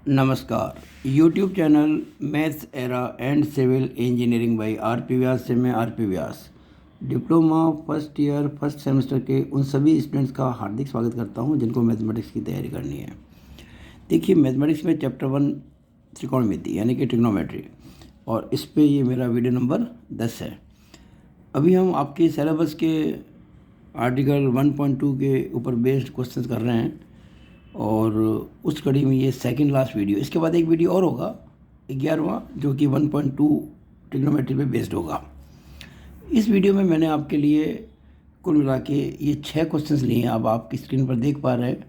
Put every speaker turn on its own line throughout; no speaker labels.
नमस्कार। YouTube channel maths era and civil engineering by R P. Vyas से मैं R P. Vyas diploma first year first semester के उन सभी स्टूडेंट्स का हार्दिक स्वागत करता हूं जिनको मैथमेटिक्स की तैयारी करनी है। देखिए, मैथमेटिक्स में चैप्टर 1 त्रिकोणमिति यानी कि ट्रिग्नोमेट्री, और इस पे ये मेरा वीडियो नंबर 10 है। अभी हम आपके सिलेबस के आर्टिकल 1.2 के ऊपर बेस्ड क्वेश्चंस कर रहे हैं और उस कड़ी में ये सेकंड लास्ट वीडियो। इसके बाद एक वीडियो और होगा 11वां, जो कि 1.2 ट्रिग्नोमेट्री पे बेस्ड होगा। इस वीडियो में मैंने आपके लिए कुल मिला के ये 6 क्वेश्चंस लिए हैं। अब आपकी स्क्रीन पर देख पा रहे हैं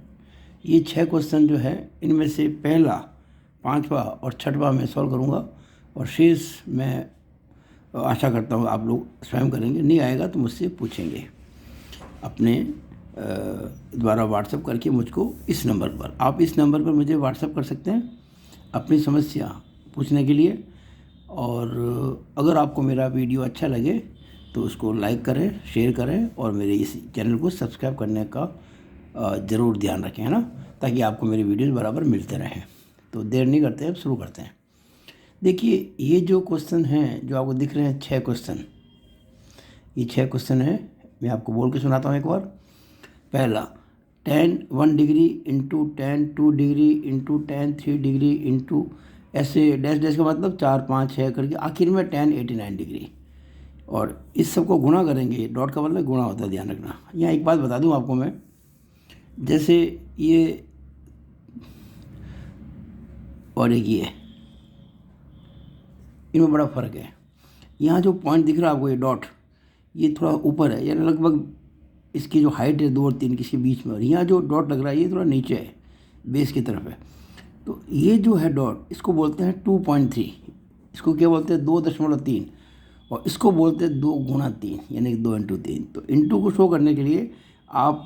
ये 6 क्वेश्चन जो है, इनमें से पहला, 5वां और 6वां मैं सॉल्व करूँगा और शेष मैं आशा करता हूँ आप लोग स्वयं करेंगे। नहीं आएगा तो मुझसे पूछेंगे अपने द्वारा व्हाट्सएप करके मुझको इस नंबर पर। आप इस नंबर पर मुझे व्हाट्सएप कर सकते हैं अपनी समस्या पूछने के लिए। और अगर आपको मेरा वीडियो अच्छा लगे तो उसको लाइक करें, शेयर करें और मेरे इस चैनल को सब्सक्राइब करने का ज़रूर ध्यान रखें, है ना, ताकि आपको मेरे वीडियोज़ बराबर मिलते रहें। तो देर नहीं करते, अब शुरू करते हैं। देखिए, ये जो क्वेश्चन हैं जो आपको दिख रहे हैं 6 क्वेश्चन, ये 6 क्वेश्चन हैं। मैं आपको बोल के सुनाता हूँ एक बार। पहला, tan 1 degree into tan 2 degree into tan 3 degree into ऐसे डैश डैश का मतलब 4 5 6 करके आखिर में tan 89 डिग्री, और इस सबको गुणा करेंगे। डॉट का मतलब गुणा होता है, ध्यान रखना। यहाँ एक बात बता दूँ आपको मैं, जैसे ये और एक ये, इनमें बड़ा फ़र्क है। यहाँ जो पॉइंट दिख रहा है आपको, ये डॉट, ये थोड़ा ऊपर है, यानी लगभग इसकी जो हाइट है 2 और 3 किसी बीच में, और यहाँ जो डॉट लग रहा है ये थोड़ा नीचे है, बेस की तरफ है। तो ये जो है डॉट, इसको बोलते हैं 2.3, इसको क्या बोलते हैं 2.3, और इसको बोलते हैं 2 गुणा 3 यानी 2 इंटू 3। तो इंटू को शो करने के लिए आप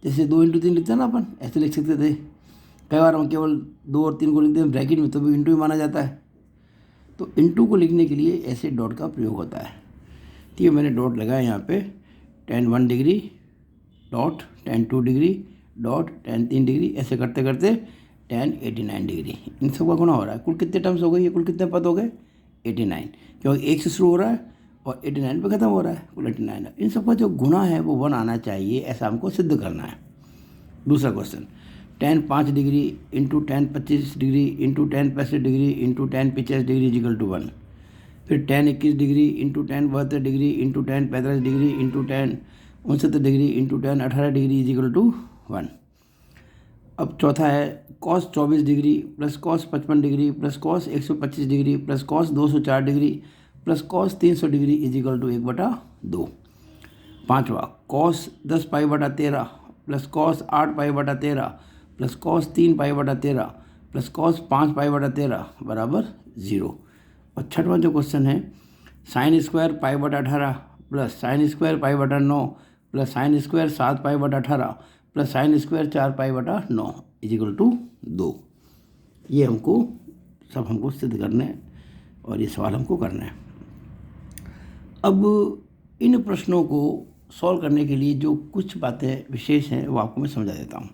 जैसे 2 इंटू 3 लिखते हैं ना, अपन ऐसे लिख सकते थे। कई बार हम केवल 2 और 3 को लिखते हैं ब्रैकेट में, तो भी इंटू ही माना जाता है। तो इंटू को लिखने के लिए ऐसे डॉट का प्रयोग होता है। तो ये मैंने डॉट लगाया यहाँ पे, tan 1 degree dot tan 2 degree dot tan 3 degree, ऐसे करते करते tan 89 डिग्री। इन सब का गुणा हो रहा है। कुल कितने टर्म्स हो गए, ये कुल कितने पद हो गए 89, क्योंकि 1 से शुरू हो रहा है और 89 पे ख़त्म हो रहा है, कुल 89 है। इन सब का जो गुणा है वो 1 आना चाहिए, ऐसा हमको सिद्ध करना है। दूसरा question, tan 5 degree into tan 25 degree into tan 65 degree into tan 85 degree equal to 1। फिर tan 21 degree into tan 72 degree into tan 45 degree into tan 69 degree into tan 18 degree equal to 1। अब चौथा है cos 24 degree plus cos 55 degree plus cos 125 degree plus cos 204 degree plus cos 300 degree equal to 1/2। पाँचवा, cos 10 पाई/13 plus cos 8 पाई/13 plus cos 3 पाई/13 plus cos 5 पाई/13 बराबर 0। और छठवां जो क्वेश्चन है, sin square पाई/18 plus sin square पाई/9 प्लस sin स्क्वायर 7 पाई/18 प्लस sin स्क्वायर 4 पाई/9 इजिकल टू 2। ये हमको सिद्ध करना है और ये सवाल हमको करना है। अब इन प्रश्नों को सॉल्व करने के लिए जो कुछ बातें विशेष हैं वो आपको मैं समझा देता हूँ।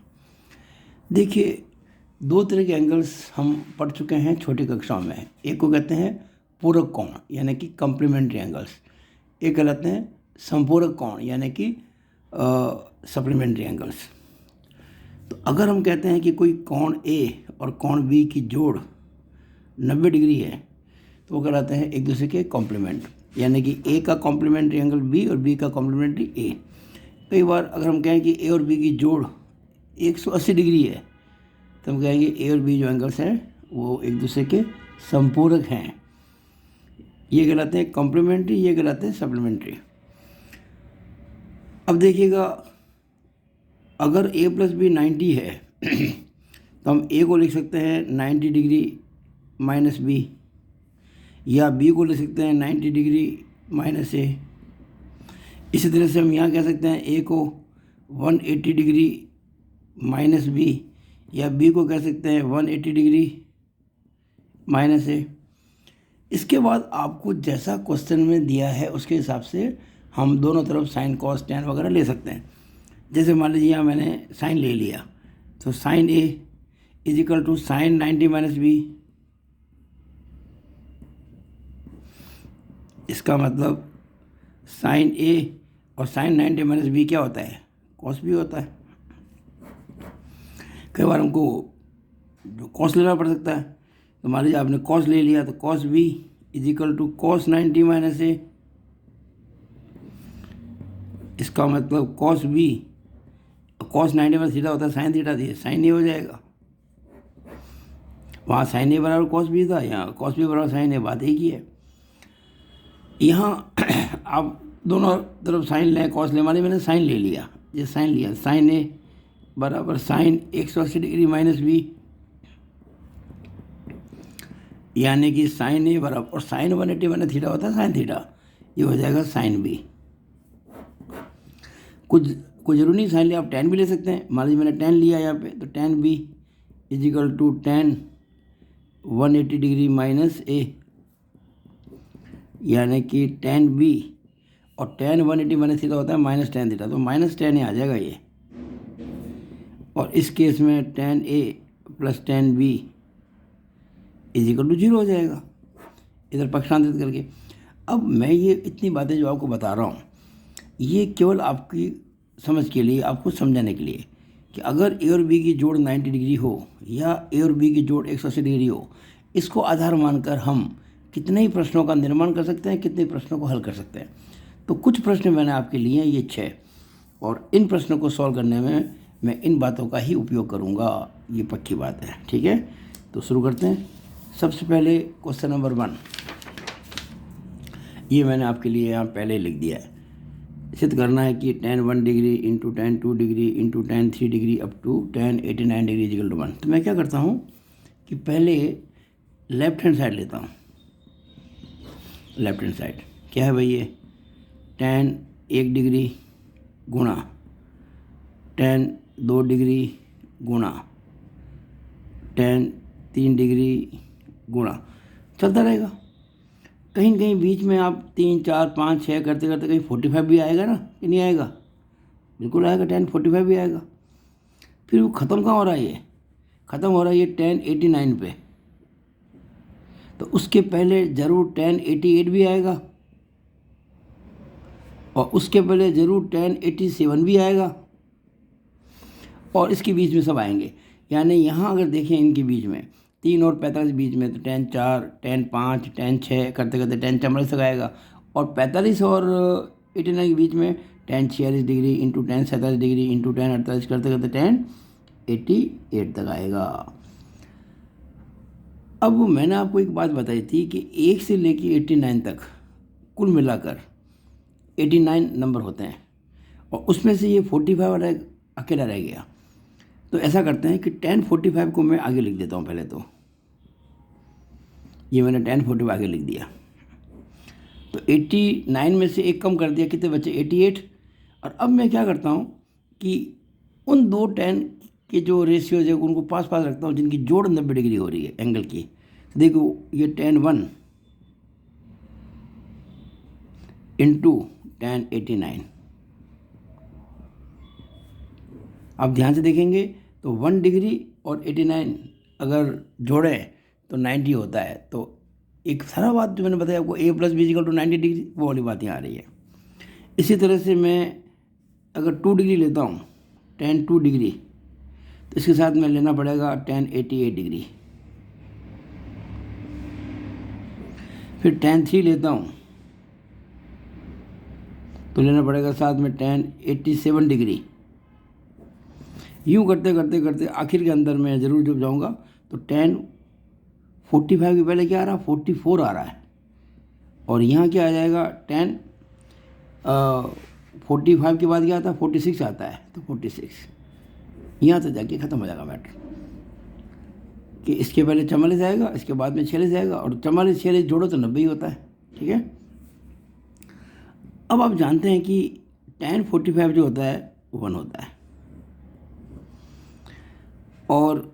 देखिए, 2 तरह के एंगल्स हम पढ़ चुके हैं छोटी कक्षाओं में। एक को कहते हैं पूरक कोण यानी कि कॉम्प्लीमेंट्री एंगल्स, एक कहलाते हैं संपूरक कोण यानी कि सप्लीमेंट्री एंगल्स। तो अगर हम कहते हैं कि कोई कोण ए और कोण बी की जोड़ 90 डिग्री है, तो वो कहलाते हैं एक दूसरे के कॉम्प्लीमेंट, यानी कि ए का कॉम्प्लीमेंट्री एंगल बी और बी का कॉम्प्लीमेंट्री ए। कई बार अगर हम कहें कि ए और बी की जोड़ 180 डिग्री है, तो हम कहेंगे ए और बी जो एंगल्स हैं वो एक दूसरे के संपूरक हैं। ये कहलाते हैं कॉम्प्लीमेंट्री, ये कहलाते हैं सप्लीमेंट्री। अब देखिएगा, अगर a प्लस बी 90 है तो हम a को लिख सकते हैं 90 डिग्री माइनस बी, या b को लिख सकते हैं 90 डिग्री माइनस a। इसी तरह से हम यहाँ कह सकते हैं a को 180 डिग्री माइनस b, या b को कह सकते हैं 180 डिग्री माइनस a। इसके बाद आपको जैसा क्वेश्चन में दिया है उसके हिसाब से हम दोनों तरफ साइन कॉस टैन वगैरह ले सकते हैं। जैसे मान लीजिए यहाँ मैंने साइन ले लिया, तो sine A is equal to sine 90 minus B. इसका मतलब साइन ए और साइन 90 माइनस बी क्या होता है? कॉस बी होता है। कई बार हमको जो कॉस लेना पड़ सकता है, तो मान लीजिए आपने कॉस ले लिया, तो cos B is equal to cos 90 minus A. इसका मतलब cos B, cos 90 minus theta होता है साइन थीटा, दिए साइन ए हो जाएगा। वहाँ साइन ए बराबर कॉस बी था, यहाँ कॉस बी बराबर साइन ए, बात एक ही है। यहाँ आप दोनों तरफ साइन लें, कॉस ले, माने मैंने साइन ले लिया, ये साइन लिया, साइन ए बराबर साइन 180 डिग्री माइनस बी, यानी कि साइन ए बराबर, और साइन 180 माइनस थीटा होता है साइन थीटा, ये हो जाएगा साइन बी। कुछ जरूरी नहीं साइन लिया, आप टेन भी ले सकते हैं। मान लीजिए मैंने टेन लिया यहाँ पे, तो tan B is equal to tan 180 degree minus A, यानी कि टेन बी, और टेन 180 माइनस थीटा होता है माइनस टेन थीटा, तो माइनस टेन ए आ जाएगा ये। और इस केस में tan A plus tan B is equal to 0 हो जाएगा, इधर पक्षांतरित करके। अब मैं ये इतनी बातें जो आपको बता रहा हूँ, ये केवल आपकी समझ के लिए, आपको समझाने के लिए कि अगर ए और बी की जोड़ 90 डिग्री हो या ए और बी की जोड़ 180 डिग्री हो, इसको आधार मानकर हम कितने ही प्रश्नों का निर्माण कर सकते हैं, कितने प्रश्नों को हल कर सकते हैं। तो कुछ प्रश्न मैंने आपके लिए ये 6, और इन प्रश्नों को सॉल्व करने में मैं इन बातों का ही उपयोग करूँगा, ये पक्की बात है। ठीक है, तो शुरू करते हैं। सबसे पहले क्वेश्चन नंबर 1, ये मैंने आपके लिए यहाँ पहले लिख दिया है। सिद्ध करना है कि tan 1 degree into tan 2 degree into tan 3 degree up to tan 89 degree equal to 1। तो मैं क्या करता हूँ कि पहले लेफ्ट हैंड साइड लेता हूँ। लेफ्ट हैंड साइड क्या है भाई? ये tan 1 डिग्री गुणा tan 2 डिग्री गुणा tan 3 डिग्री गुणा, चलता रहेगा। कहीं न कहीं बीच में आप 3, 4, 5, 6 करते करते कहीं 45 भी आएगा ना, कि नहीं आएगा? बिल्कुल आएगा, tan 45 भी आएगा। फिर वो ख़त्म कहाँ हो रहा है? ये ख़त्म हो रहा है ये tan 89 पे, तो उसके पहले ज़रूर tan 88 भी आएगा, और उसके पहले ज़रूर tan 87 भी आएगा, और इसके बीच में सब आएंगे। यानी यहाँ अगर देखें इनके बीच में 3 और 45 बीच में, तो tan 4, tan 5, tan 6 करते करते tan 44 तक आएगा, और 45 और 89 के बीच में tan 46 degree into tan 47 degree into tan 48 करते करते tan 88 तक आएगा। अब मैंने आपको एक बात बताई थी कि 1 से लेके 89 तक कुल मिलाकर 89 नंबर होते हैं, और उसमें से ये 45 अकेला रह गया। तो ऐसा करते हैं कि tan 45 को मैं आगे लिख देता हूँ। पहले तो ये मैंने tan 45 आगे लिख दिया, तो 89 में से एक कम कर दिया, कितने बचे? 88। और अब मैं क्या करता हूँ कि उन दो tan के जो रेशियोज है उनको पास पास रखता हूँ, जिनकी जोड़ 90 डिग्री हो रही है एंगल की। देखो ये tan 1 इंटू tan 89, आप ध्यान से देखेंगे तो 1 डिग्री और 89 अगर जोड़े तो 90 होता है। तो एक सारा बात जो मैंने बताया आपको, a plus B equal to 90 degree, वो वाली बात यहाँ आ रही है। इसी तरह से मैं अगर 2 डिग्री लेता हूँ, tan 2 डिग्री, तो इसके साथ में लेना पड़ेगा tan 88 डिग्री। फिर tan 3 लेता हूँ तो लेना पड़ेगा साथ में tan 87 डिग्री। यूँ करते करते करते आखिर के अंदर मैं ज़रूर जब जाऊँगा तो tan 45 के पहले क्या आ रहा है? 44 आ रहा है, और यहाँ क्या आ जाएगा? tan 45 के बाद क्या आता है? 46 आता है। तो 46 यहाँ तो जाके ख़त्म हो जाएगा मैटर, कि इसके पहले 44 आएगा, इसके बाद में 46 आएगा, और 44 46 जोड़ो तो 90 ही होता है। ठीक है, अब आप जानते हैं कि tan 45 जो होता है 1 होता है, और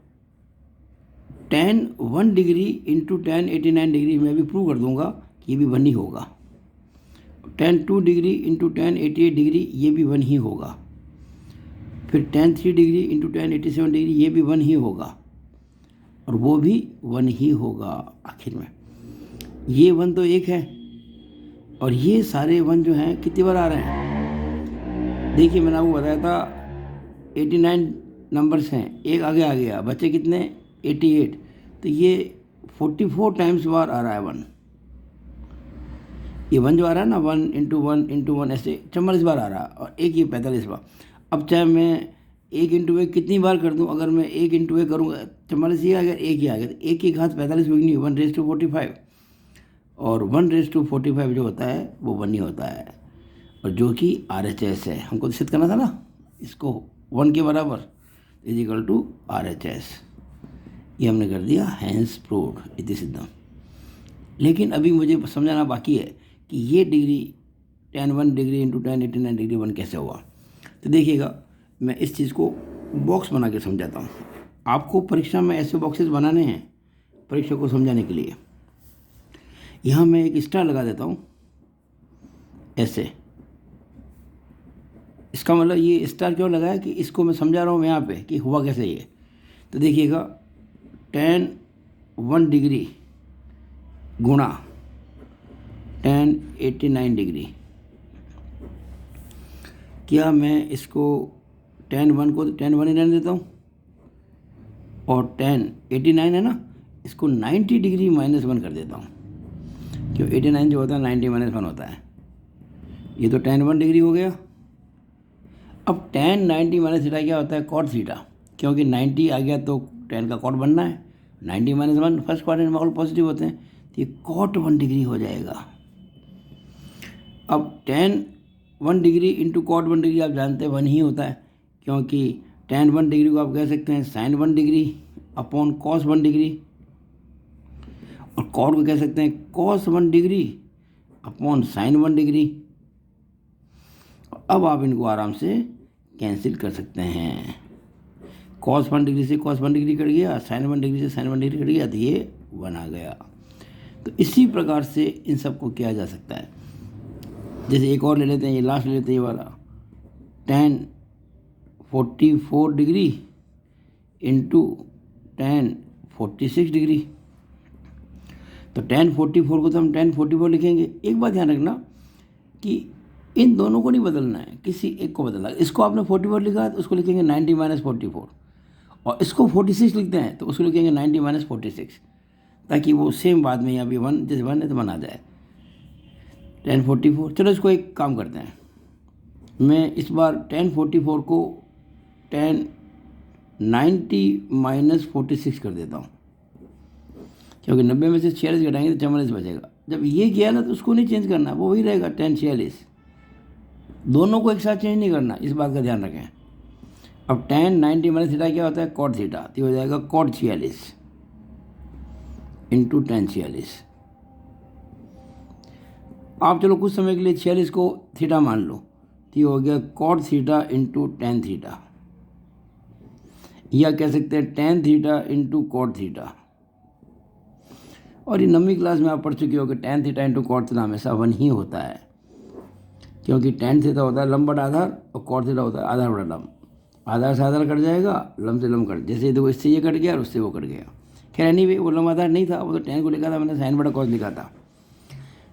tan 1 degree into tan 89 degree मैं भी प्रूव कर दूंगा कि ये भी 1 ही होगा। tan 2 degree into tan 88 degree ये भी 1 ही होगा। फिर tan 3 degree into tan 87 degree ये भी 1 ही होगा। और वो भी 1 ही होगा आखिर में। ये 1 तो 1 है और ये सारे 1 जो हैं कितनी बार आ रहे हैं? देखिए मैंने आपको बताया था 89 नंबर्स हैं, एक आगे आ गया, बच्चे कितने 88, तो ये 44 टाइम्स बार आ रहा है 1। ये 1 जो आ रहा है ना 1 इंटू 1 इंटू 1 ऐसे 44 बार आ रहा है और एक ये 45 बार। अब चाहे मैं 1 इंटू 1 कितनी बार कर दूं, अगर मैं 1 इंटू 1 करूँगा 44 ही आ गया, एक ही आ गया, तो एक की घात 45 हुई नहीं, 1/45 और 1/45 जो होता है वो 1 ही होता है और जो कि RHS है। हमको तो सिद्ध करना था ना इसको 1 के बराबर इजिकल टू RHS, ये हमने कर दिया, हैंस प्रूव्ड इति सिद्धम। लेकिन अभी मुझे समझाना बाकी है कि ये डिग्री 10 1 डिग्री इंटू 10 89 डिग्री 1 कैसे हुआ। तो देखिएगा मैं इस चीज़ को बॉक्स बना के समझाता हूँ। आपको परीक्षा में ऐसे बॉक्सेस बनाने हैं परीक्षा को समझाने के लिए। यहाँ मैं एक स्टार लगा देता हूँ ऐसे, इसका मतलब ये स्टार क्यों लगाया कि इसको मैं समझा रहा हूँ यहाँ पे कि हुआ कैसे ये। तो देखिएगा 10 1 डिग्री गुणा 10 89 डिग्री, क्या मैं इसको 10 1 को 10 1 ही रहने देता हूँ और 10 89 है ना, इसको 90 डिग्री -1 कर देता हूँ, क्यों 89 जो होता है 90 -1 होता है। ये तो 10 1 डिग्री हो गया। अब 10 90 माइनस थीटा क्या होता है कॉट थीटा, क्योंकि 90 आ गया तो 10 का कॉट बनना है, 90 -1 फर्स्ट क्वाड्रेंट में ऑल पॉजिटिव होते हैं, तो ये कॉट 1 डिग्री हो जाएगा। अब 10 1 डिग्री इंटू कॉट 1 डिग्री आप जानते हैं 1 ही होता है, क्योंकि 10 1 डिग्री को आप कह सकते हैं sine 1 degree upon cos 1 degree और कॉट को कह सकते हैं cos 1 degree upon sine 1 degree. अब आप इनको आराम से कैंसिल कर सकते हैं, कॉस 1 डिग्री से कॉस 1 डिग्री कट गया, साइन 1 डिग्री से साइन 1 डिग्री कट गया, तो ये 1 आ गया। तो इसी प्रकार से इन सबको किया जा सकता है। जैसे एक और ले लेते हैं, ये लास्ट ले लेते हैं, ये वाला 10 44 डिग्री इंटू 10 46 डिग्री। तो 10 44 को तो हम 10 44 लिखेंगे। एक बात ध्यान रखना कि इन दोनों को नहीं बदलना है, किसी एक को बदलना है। इसको आपने 44 लिखा है तो उसको लिखेंगे 90 -44 और इसको 46 लिखते हैं तो उसको लिखेंगे 90 -46, ताकि वो सेम बाद में यहाँ भी 1 जैसे 1 है तो 1 आ जाए। 10 44, चलो इसको एक काम करते हैं, मैं इस बार 10 44 को 10 90 -46 कर देता हूँ, क्योंकि 90 में से 46 घटाएंगे तो 44 बचेगा। जब ये किया ना तो उसको नहीं चेंज करना, वो वही रहेगा 10 46, दोनों को एक साथ चेंज नहीं करना, इस बात का ध्यान रखें। अब 10 90 माइनस थीटा क्या होता है कॉट थीटा, तो हो जाएगा कॉट 46 इंटू 10 46। आप चलो कुछ समय के लिए 46 को थीटा मान लो, तो ये हो गया कॉट थीटा इंटू 10 थीटा, या कह सकते हैं 10 थीटा इंटू कॉट थीटा। और ये 9वीं क्लास में आप पढ़ चुके हो कि 10 थीटा इंटू कॉट थीटा हमेशा 1 ही होता है, क्योंकि 10 थीटा होता है लंब बटा आधार और कॉट थीटा होता है आधार बटा लंब। आधार से आधार कट जाएगा, लंब से लंब कट, जैसे देखो इससे ये कट गया और उससे वो कट गया। खैर एनीवे वो लंब आधार नहीं था, वो तो 10 को लिखा था मैंने, साइन बटा कॉस लिखा था।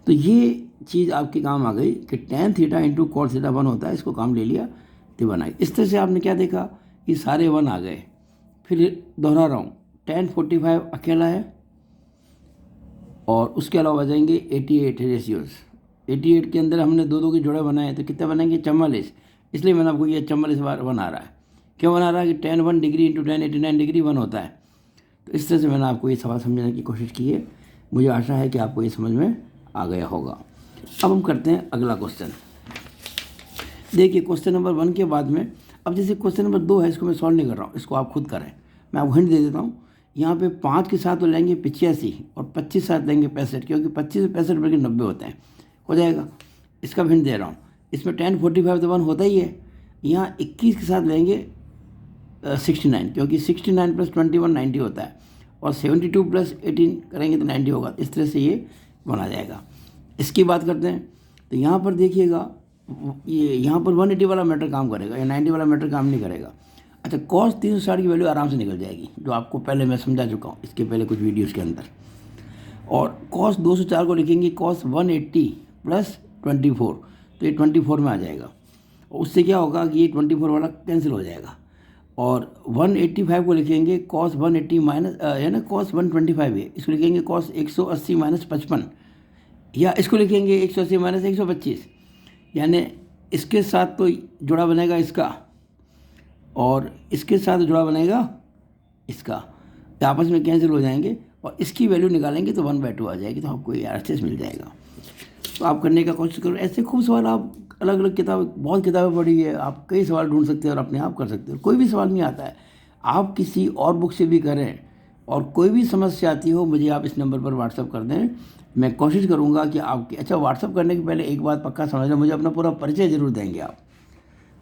तो ये चीज़ आपके काम आ गई कि 10 थीटा इंटू कॉट थीटा 1 होता है, इसको काम ले लिया तो 1 आई। इस तरह से आपने क्या देखा, ये सारे 1 आ गए। फिर दोहरा रहा हूँ, 10 45 अकेला है और उसके अलावा बजाएंगे 88 रेशियोज़। 88 के अंदर हमने 2 2 के जोड़े बनाए, तो कितने बनेंगे 44, इसलिए मैंने आपको ये 44 बार 1 आ रहा है। क्यों 1 आ रहा है कि 10 1 डिग्री इंटू 10 89 डिग्री 1 होता है। तो इस तरह से मैंने आपको ये सवाल समझाने की कोशिश की है। मुझे आशा है कि आपको ये समझ में आ गया होगा। अब हम करते हैं अगला क्वेश्चन। देखिए क्वेश्चन नंबर 1 के बाद में, अब जैसे क्वेश्चन नंबर 2 है, इसको मैं सॉल्व नहीं कर रहा हूँ, इसको आप खुद करें। मैं आपको हिंट दे देता हूँ, यहाँ पे 5 के साथ तो लेंगे 85 और 25 साथ लेंगे 65, क्योंकि 25 से 65 बल्कि 90 होते हैं, हो जाएगा। इसका हिंट दे रहा हूँ, इसमें 10 45 तो 1 होता ही है। यहाँ 21 के साथ लेंगे 69, क्योंकि 69 + 21 90 होता है, और 72 + 18 करेंगे तो 90 होगा। इस तरह से ये बना जाएगा। इसकी बात करते हैं, तो यहाँ पर देखिएगा, ये यहाँ पर 180 वाला मैटर काम करेगा, या 90 वाला मैटर काम नहीं करेगा। अच्छा, कॉस 360 की वैल्यू आराम से निकल जाएगी, जो आपको पहले मैं समझा चुका हूँ इसके पहले कुछ वीडियोज़ के अंदर। और कॉस 204 को लिखेंगे कॉस 180 प्लस 24, तो ये 24 में आ जाएगा। और उससे क्या होगा कि ये 24 वाला कैंसिल हो जाएगा। और 185 को लिखेंगे कॉस 180 माइनस है ना, कॉस 125 है, इसको लिखेंगे कॉस 180 माइनस 55, या इसको लिखेंगे 180 माइनस 125, यानी इसके साथ तो जुड़ा बनेगा इसका और इसके साथ जुड़ा बनेगा इसका, तो आपस में कैंसिल हो जाएंगे और इसकी वैल्यू निकालेंगे तो 1/2 आ जाएगी, तो आपको ये RHS मिल जाएगा। तो आप करने का कोशिश करो। ऐसे खूब सवाल आप अलग अलग किताब, बहुत किताबें पढ़ी है, आप कई सवाल ढूंढ सकते हैं और अपने आप कर सकते हो। कोई भी सवाल नहीं आता है, आप किसी और बुक से भी करें, और कोई भी समस्या आती हो मुझे आप इस नंबर पर व्हाट्सअप कर दें, मैं कोशिश करूँगा कि आपकी। अच्छा, व्हाट्सअप करने के पहले एक बात पक्का समझ लो, मुझे अपना पूरा परिचय ज़रूर देंगे आप।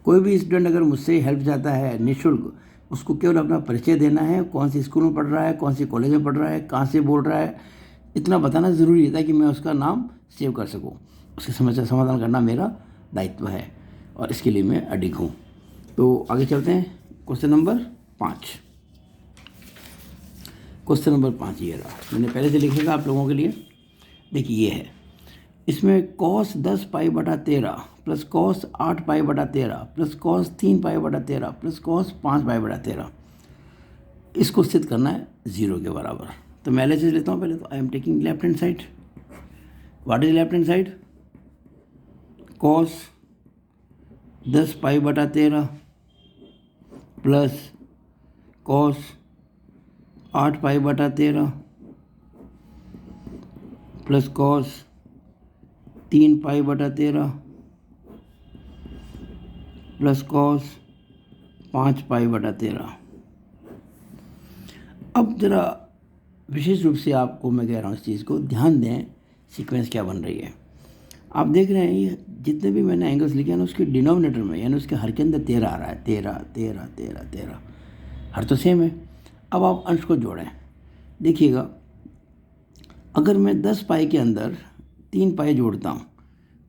कोई भी स्टूडेंट अगर मुझसे हेल्प चाहता है निःशुल्क, उसको केवल अपना परिचय देना है, कौन सी स्कूल में पढ़ रहा है, कौन सी कॉलेज में पढ़ रहा है, कहाँ से बोल रहा है, इतना बताना ज़रूरी है ताकि मैं उसका नाम सेव कर सकूँ। उसकी समस्या समाधान करना मेरा दायित्व है और इसके लिए मैं अडिग हूँ। तो आगे चलते हैं। क्वेश्चन नंबर 5, क्वेश्चन नंबर 5 ये रहा, मैंने पहले से लिखेगा आप लोगों के लिए। देखिए ये है, इसमें कॉस 10 पाई बटा 13 प्लस कॉस 8 पाई बटा 13 प्लस कॉस 3 पाई बटा 13 प्लस कॉस 5 पाई बटा 13, इसको स्थित करना है 0 के बराबर। तो मैं LHS लेता हूँ पहले। तो I am taking left hand side. What is left hand side? Cos 10 पाई बटा 13 प्लस कॉस 8 पाई बटा 13 प्लस कॉस 3 पाई बटा 13 प्लस कॉस 5 पाई बटा 13। अब ज़रा विशेष रूप से आपको मैं कह रहा हूँ, इस चीज़ को ध्यान दें, सीक्वेंस क्या बन रही है। आप देख रहे हैं ये जितने भी मैंने एंगल्स लिखे हैं ना, उसके डिनोमिनेटर में यानी उसके हर के अंदर 13 आ रहा है, 13 13 13 13, हर तो सेम है। अब आप अंश को जोड़ें, देखिएगा, अगर मैं 10 पाई के अंदर 3 पाई जोड़ता हूँ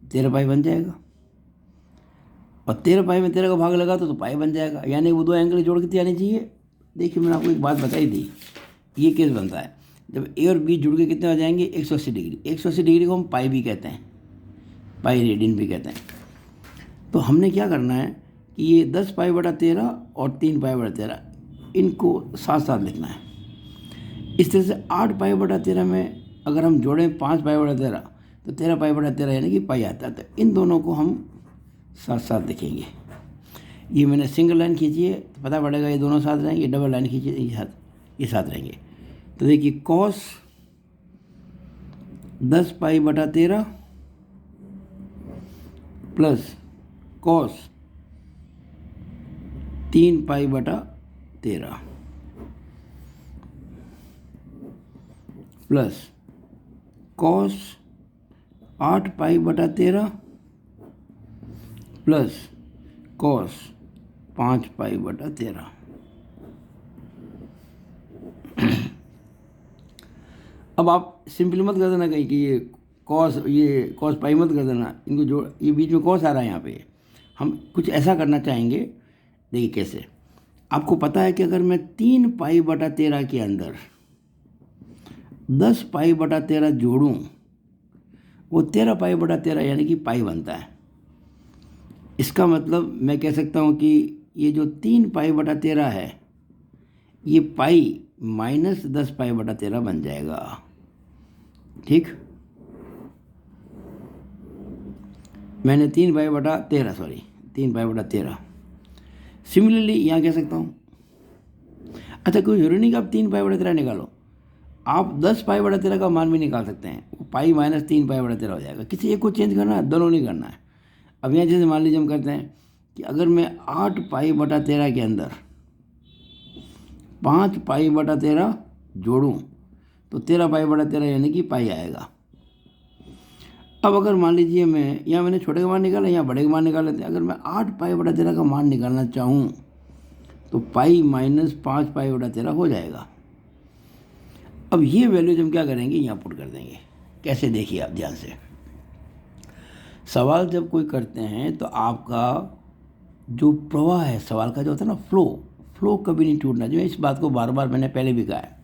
13 पाई बन जाएगा, और 13 पाई में 13 का भाग लगा तो पाई बन जाएगा, यानी वो दो एंगल जोड़ के आने चाहिए। देखिए मैंने आपको एक बात बताई थी, ये केस बनता है जब A और B जुड़ के कितने हो जाएंगे 180 डिग्री। 180 डिग्री को हम पाई भी कहते हैं, पाई रेडियन भी कहते हैं। तो हमने क्या करना है कि ये 10 पाई बटा 13 और 3 पाई बटा 13 इनको साथ साथ लिखना है। इस तरह से 8 पाई बटा 13 में अगर हम जोड़ें 5 पाई बटा 13 तो 13 पाई बटा 13 यानी कि पाई आता है। तो इन दोनों को हम साथ साथ लिखेंगे। ये मैंने सिंगल लाइन खींची है तो पता पड़ेगा ये दोनों साथ रहेंगे, डबल लाइन खींची ये साथ रहेंगे। तो देखिए कॉस 10 पाई बटा 13 प्लस कॉस 3 पाई बटा 13 प्लस कॉस 8 पाई बटा 13 प्लस कॉस 5 पाई बटा 13। अब आप सिंपल मत कर देना कहीं कि ये कॉस पाई मत कर देना, इनको जो ये बीच में कॉस आ रहा है यहाँ पे, हम कुछ ऐसा करना चाहेंगे। देखिए कैसे, आपको पता है कि अगर मैं 3 पाई बटा 13 के अंदर 10 पाई बटा 13 जोड़ूँ, वो 13 पाई बटा 13 यानी कि पाई बनता है। इसका मतलब मैं कह सकता हूँ कि ये जो 3 पाई बटा 13 है ये पाई माइनस 10 पाई बटा 13 बन जाएगा। ठीक, मैंने 3 पाई बटा 13 सिमिलरली यहाँ कह सकता हूँ। अच्छा, कोई जरूरी नहीं कि आप 3 पाई बटा 13 निकालो, आप 10 पाई बटा 13 का मान भी निकाल सकते हैं। पाई माइनस 3 पाई बटा 13 हो जाएगा। किसी एक को चेंज करना है, दोनों नहीं करना है। अब यहाँ जैसे मान लीजिए हम करते हैं कि अगर मैं 8 पाई बटा 13 के अंदर 5 पाई बटा 13 जोड़ूँ तो 13 पाई बटा 13 यानी कि पाई आएगा। अब अगर मान लीजिए मैं यहाँ मैंने छोटे का मान निकाला, यहाँ बड़े का मान निकाल लेते हैं। अगर मैं 8 पाई बटा 13 का मान निकालना चाहूँ तो पाई माइनस 5 पाई बटा 13 हो जाएगा। अब ये वैल्यूज हम क्या करेंगे, यहाँ पुट कर देंगे। कैसे, देखिए आप ध्यान से। सवाल जब कोई करते हैं तो आपका जो प्रवाह है सवाल का, जो होता है ना फ्लो कभी नहीं टूटना चाहिए। इस बात को बार बार मैंने पहले भी कहा है,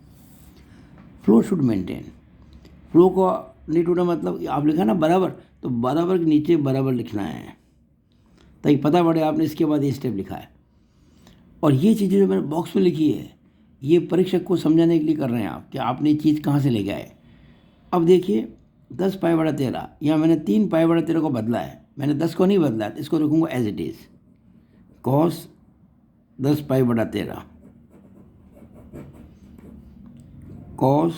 फ्लो शुड मेंटेन। फ्लो को नहीं टूटना मतलब आप लिखा ना बराबर, तो बराबर के नीचे बराबर लिखना है ताकि पता पड़े आपने इसके बाद ये स्टेप लिखा है। और ये चीज़ें जो मैंने बॉक्स में लिखी है ये परीक्षक को समझाने के लिए कर रहे हैं आप कि आपने ये चीज़ कहाँ से ले गए। अब देखिए 10π/13, यहाँ मैंने 3π/13 को बदला है, मैंने 10 को नहीं बदला, तो इसको रखूँगा as it is cos 10π/13 cos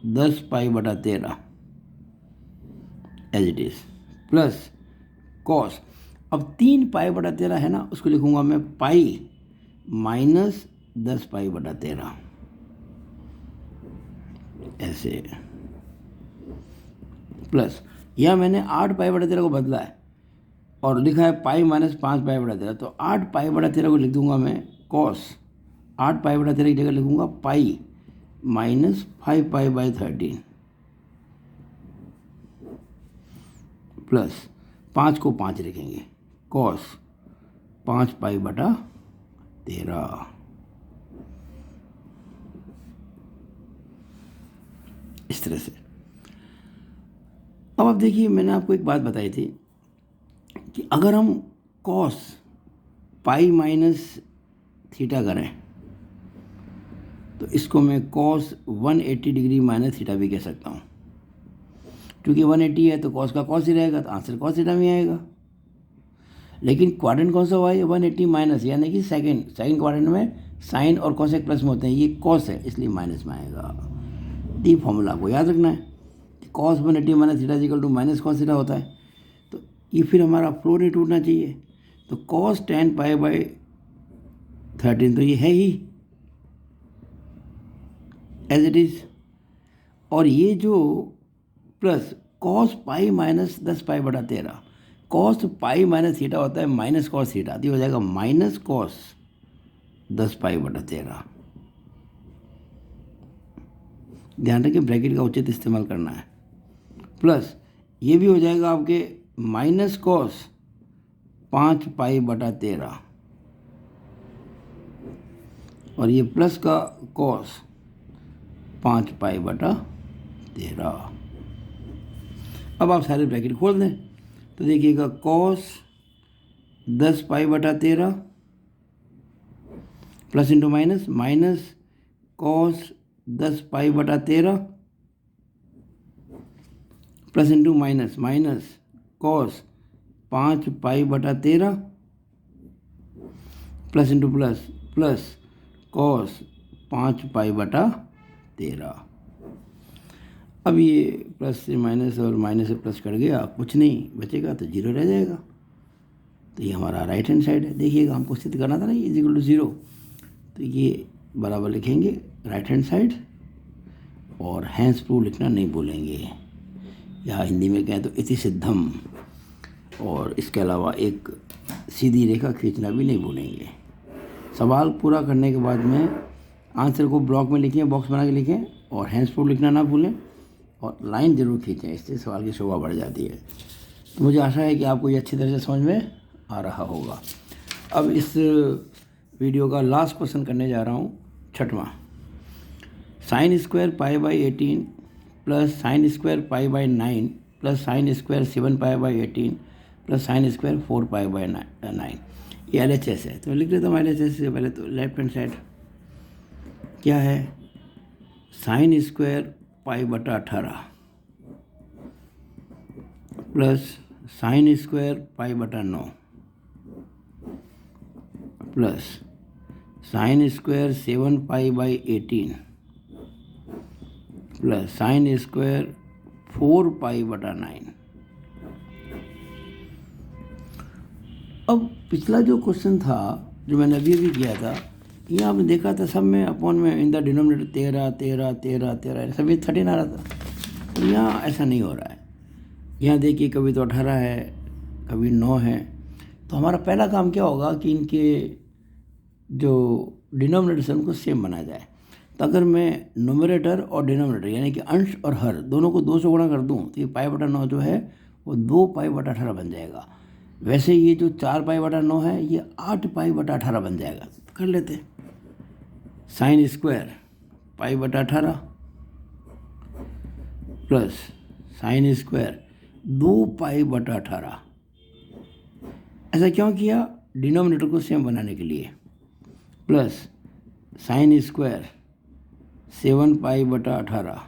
10π/13 as it is plus cos. अब 3π/13 है ना, उसको लिखूँगा मैं पाई माइनस 10π/13 ऐसे, प्लस यह मैंने 8π/13 को बदला है और लिखा है पाई माइनस 5π/13, तो 8π/13 को लिख दूंगा मैं कॉस 8π/13 की जगह लिखूंगा पाई माइनस 5π/13 प्लस 5 को 5 लिखेंगे कॉस 5π/13। इस तरह से। अब आप देखिए मैंने आपको एक बात बताई थी कि अगर हम कॉस पाई माइनस थीटा करें तो इसको मैं कॉस 180 डिग्री माइनस थीटा भी कह सकता हूँ, क्योंकि 180 है तो कॉस का कॉस ही रहेगा, तो आंसर कॉस थीटा में आएगा। लेकिन क्वाड्रेंट कौन सा हुआ है, 180 माइनस, यानी कि सेकंड क्वाड्रेंट में साइन और कॉसेक प्लस में होते हैं, ये कॉस है इसलिए माइनस में आएगा। डी फॉर्मूला को याद रखना है कि cos 180 minus theta equal to minus cos theta होता है। तो ये फिर हमारा फ्लो नहीं टूटना चाहिए, तो कॉस 10π/13 तो ये है ही एज इट इज़, और ये जो plus cos pi minus 10π/13, cos pi minus theta होता है माइनस कॉस थीटा, तो हो जाएगा माइनस कॉस 10π/13। ध्यान रखिए ब्रैकेट का उचित इस्तेमाल करना है। प्लस ये भी हो जाएगा आपके माइनस कॉस 5π/13 और ये प्लस का कॉस 5π/13। अब आप सारे ब्रैकेट खोल दें तो देखिएगा cos 10π/13 plus into minus minus cos 10π/13 plus into minus minus cos 5π/13 plus into plus plus cos 5π/13। अब ये प्लस से माइनस और माइनस से प्लस कट गया, कुछ नहीं बचेगा तो जीरो रह जाएगा। तो ये हमारा राइट हैंड साइड है। देखिएगा हमको सिद्ध करना था ना इज इक्वल टू जीरो, तो ये बराबर लिखेंगे राइट हैंड साइड और हैंस प्रूव लिखना नहीं भूलेंगे, या हिंदी में कहें तो इति सिद्धम, और इसके अलावा एक सीधी रेखा खींचना भी नहीं भूलेंगे। सवाल पूरा करने के बाद में आंसर को ब्लॉक में लिखें, बॉक्स बना के लिखें, और हैंस प्रूव लिखना ना भूलें और लाइन ज़रूर खींचें, इससे सवाल की शोभा बढ़ जाती है। तो मुझे आशा है कि आपको ये अच्छी तरह से समझ में आ रहा होगा। अब इस वीडियो का लास्ट क्वेश्चन करने जा रहा हूँ, 6वां। sin² π/18 plus sin² π/9 plus sin² 7π/18 plus sin² 4π/9, ये LHS है। तो लिख लेता हूँ LHS से पहले तो लेफ्ट हैंड साइड क्या है, sin² π/18 plus sin² π/9 plus sin² 7π/18 plus sin² 4π/9। अब पिछला जो क्वेश्चन था जो मैंने अभी किया था, ये आपने देखा था सब में अपॉन में इन द डिनोमिनेटर 13 13 13 13 सभी 13 आ रहा था। तो यहाँ ऐसा नहीं हो रहा है। यहाँ देखिए कभी तो 18 है, कभी 9 है। तो हमारा पहला काम क्या होगा कि इनके जो डिनोमिनेटर उनको सेम बनाया जाए। तो अगर मैं नोमिनेटर और डिनोमिनेटर यानी कि अंश और हर दोनों को 2 से गुणा कर दूँ तो ये π/9 जो है वो 2π/18 बन जाएगा। वैसे ये जो 4π/9 है ये 8π/18 बन जाएगा। कर लेते हैं। साइन स्क्वायर पाई बटा 18 प्लस साइन स्क्वायर 2 पाई बटा 18। ऐसा क्यों किया? डिनोमिनेटर को सेम बनाने के लिए। प्लस साइन स्क्वायर 7 पाई बटा 18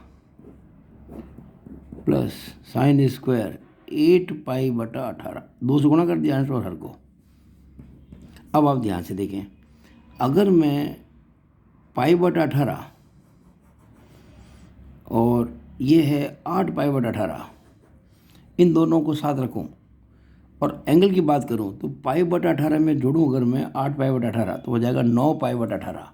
प्लस साइन स्क्वायर 8 पाई बटा 18। 2 से गुणा कर दिया आंसर और हर को। अब आप ध्यान से देखें, अगर मैं पाई बटा 18 और ये है 8 पाई बटा 18, इन दोनों को साथ रखूं और एंगल की बात करूं तो पाई बटा 18 में जोड़ूं अगर मैं 8 पाई बटा 18 तो हो जाएगा 9 पाई बटा 18।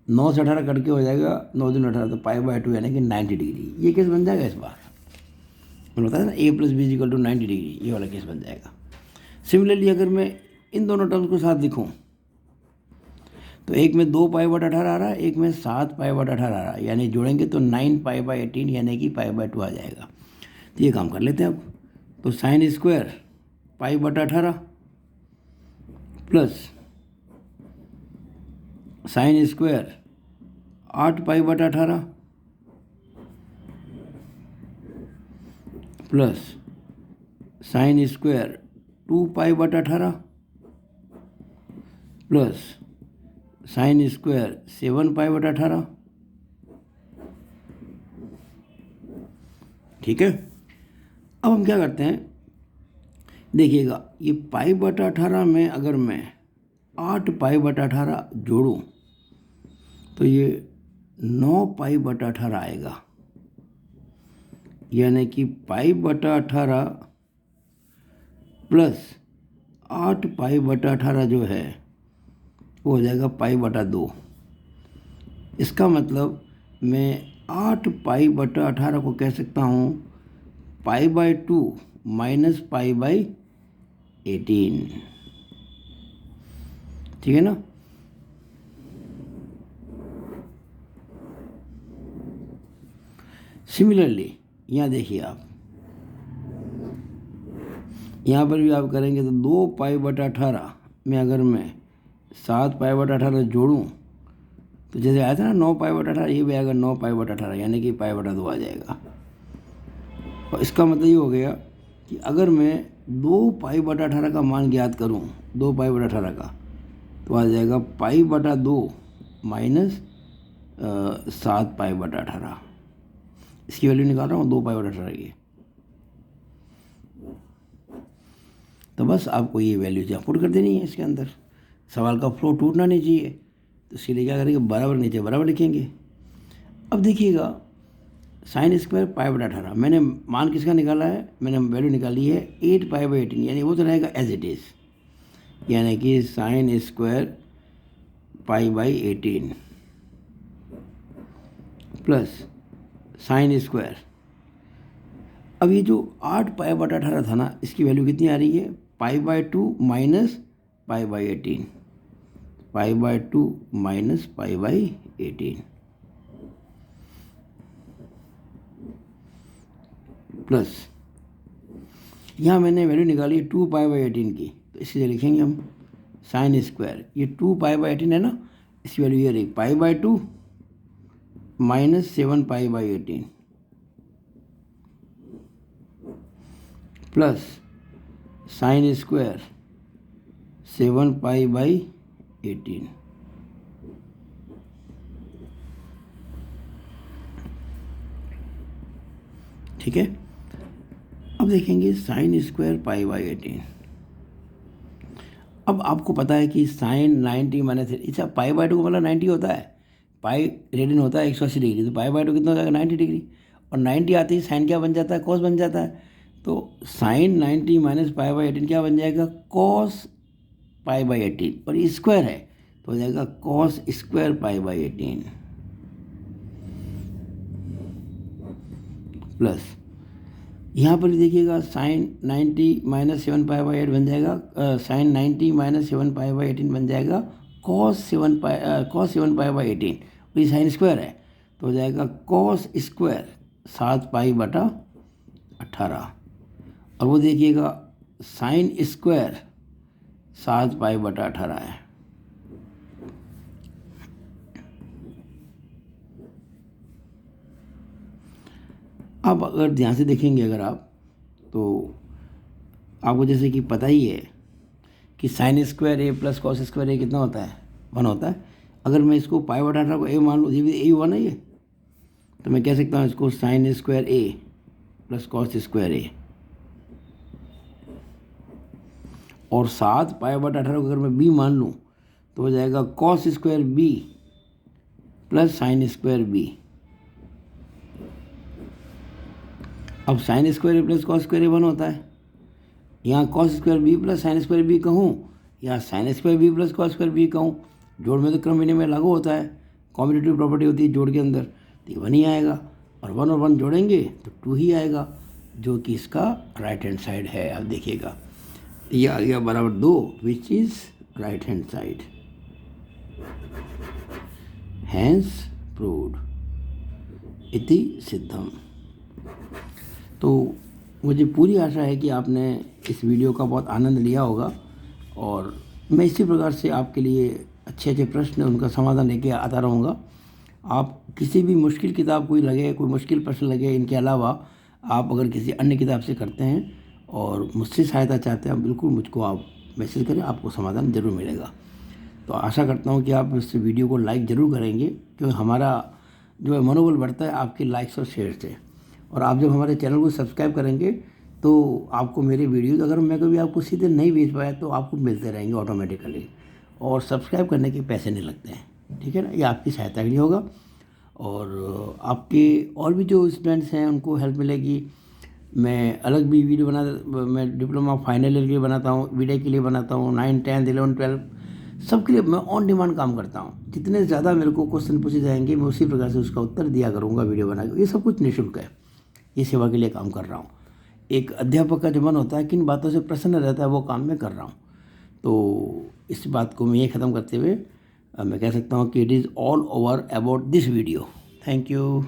9 से 18 कट के हो जाएगा 9 दूनी 18, तो पाई/2 यानी कि 90 डिग्री। ये केस बन जाएगा इस बार। मैंने बताया ना a+b=90 डिग्री, ये वाला केस बन जाएगा। सिमिलरली अगर मैं इन दोनों टर्म्स को साथ लिखूं तो एक में 2 पाई/18 आ रहा है, एक में 7 पाई/18 आ रहा है, यानी जोड़ेंगे तो 9 पाई/18 यानी कि पाई/2 आ जाएगा। तो ये काम कर लेते हैं अब। तो sine square पाई/18 plus sine square 8 pi plus sine square 2 pi plus sine square 7 pi. ठीक है। अब हम क्या करते हैं, देखिएगा ये पाई/18 में अगर मैं 8 पाई/18 जोड़ूं तो ये 9 पाई/18 आएगा, यानी कि पाई/18 प्लस 8 पाई/18 जो है वो हो जाएगा पाई/2। इसका मतलब मैं 8 पाई/18 को कह सकता हूँ पाई/2 माइनस पाई/18। ठीक है ना। सिमिलरली यहाँ देखिए आप, यहाँ पर भी आप करेंगे तो 2 पाई/18 में अगर मैं 7 पाई/18 जोड़ूं तो जैसे आया था ना 9 पाई/18, ये भी आएगा 9 पाई/18 यानी कि पाई/2 आ जाएगा। और इसका मतलब ये हो गया कि अगर मैं 2 पाई/18 का मान ज्ञात करूं, 2 पाई/18 का, तो आ जाएगा पाई/2 माइनस 7 पाई/18। इसकी वैल्यू निकाल रहा हूँ 2 पाई/18 की। तो बस आपको ये वैल्यू यहाँ पुट कर देनी है इसके अंदर। सवाल का फ्लो टूटना नहीं चाहिए, तो इसके लिए क्या करेंगे, बराबर नीचे बराबर लिखेंगे। अब देखिएगा साइन स्क्वायर पाई/18 मैंने मान किसका निकाला है, मैंने वैल्यू निकाली है 8 पाई/18, यानी वो तो रहेगा एज इट इज़, यानी कि sine square पाई/18 plus sine square. अब ये जो 8 पाई/18 था ना, इसकी वैल्यू कितनी आ रही है, पाई/2 माइनस पाई/18, पाई/2 माइनस पाई/18 प्लस यहाँ मैंने वैल्यू निकाली 2 पाई/18 की, तो इसलिए लिखेंगे हम साइन स्क्वायर, ये 2 पाई/18 है ना, इसकी वैल्यू ये रही पाई/2 माइनस 7 पाई/18 प्लस साइन स्क्वायर 7 पाई/18। ठीक है। अब देखेंगे साइन स्क्वायर पाई/18। अब आपको पता है कि साइन 90 माइनस, अच्छा पाई/2 को मतलब 90 होता है, पाई रेडियन होता है 180 डिग्री, तो पाई/2 कितना हो जाएगा 90 डिग्री, और 90 आते ही साइन क्या बन जाता है, कॉस बन जाता है। तो साइन 90 माइनस पाई/18 क्या बन जाएगा, कॉस पाई/18, और ये स्क्वायर है तो हो जाएगा कॉस स्क्वायर पाई/18 प्लस यहाँ पर देखिएगा साइन 90 माइनस 7 पाई/8 बन जाएगा, साइन 90 माइनस 7 पाई/18 बन जाएगा कॉस 7 पाई/18, और ये साइन स्क्वायर है तो हो जाएगा कॉस स्क्वायर 7 पाई/18, और वो देखिएगा साइन स्क्वायर 7 पाई/18 है। अब अगर ध्यान से देखेंगे अगर आप, तो आपको जैसे कि पता ही है कि sine square A plus cos square ए कितना होता है, 1 होता है। अगर मैं इसको पाई बटा 18 को ए मान लूँ, ये भी ए हुआ ना ये, तो मैं कह सकता हूँ इसको sign square A plus cos square ए, और 7 पाई बटा 18 को अगर मैं बी मान लूँ तो हो जाएगा cos square B plus sine square B. अब sine square A plus cos square A 1 होता है, यहाँ cos square B plus sine square B कहूँ, यहाँ sine square B plus cos square B कहूँ, जोड़ में तो क्रम विनिमय लागू होता है, कॉम्यूटेटिव प्रॉपर्टी होती है जोड़ के अंदर, तो ये 1 ही आएगा, और 1 और 1 जोड़ेंगे तो 2 ही आएगा, जो कि इसका राइट हैंड साइड है। आप देखिएगा ये आ गया बराबर 2, which is right hand side, hence proved इति सिद्धम। तो मुझे पूरी आशा है कि आपने इस वीडियो का बहुत आनंद लिया होगा, और मैं इसी प्रकार से आपके लिए अच्छे अच्छे प्रश्न उनका समाधान लेके आता रहूँगा। आप किसी भी मुश्किल किताब कोई लगे, कोई मुश्किल प्रश्न लगे, इनके अलावा आप अगर किसी अन्य किताब से करते हैं और मुझसे सहायता चाहते हैं, बिल्कुल मुझको आप मैसेज करें, आपको समाधान ज़रूर मिलेगा। तो आशा करता हूँ कि आप इस वीडियो को लाइक ज़रूर करेंगे, क्योंकि हमारा जो है मनोबल बढ़ता है आपके लाइक्स और शेयर से। और आप जब हमारे चैनल को सब्सक्राइब करेंगे तो आपको मेरे वीडियोज़, अगर मैं कभी आपको सीधे नहीं भेज पाया तो आपको मिलते रहेंगे ऑटोमेटिकली, और सब्सक्राइब करने के पैसे नहीं लगते हैं, ठीक है ना। ये आपकी सहायता के लिए होगा, और आपके और भी जो स्टूडेंट्स हैं उनको हेल्प मिलेगी। मैं अलग भी वीडियो मैं डिप्लोमा फाइनल ईयर के लिए बनाता हूँ, बीटेक के लिए बनाता हूँ, 9, 10, 11, 12 सबके लिए मैं ऑन डिमांड काम करता हूँ। जितने ज़्यादा मेरे को क्वेश्चन पूछे जाएंगे मैं उसी प्रकार से उसका उत्तर दिया करूँगा वीडियो बना के। ये सब कुछ निःशुल्क है, ये सेवा के लिए काम कर रहा हूँ। एक अध्यापक का जो मन होता है किन बातों से प्रसन्न रहता है, वो काम मैं कर रहा हूँ। तो इस बात को मैं ये ख़त्म करते हुए मैं कह सकता हूँ कि it is all over about this video. Thank you.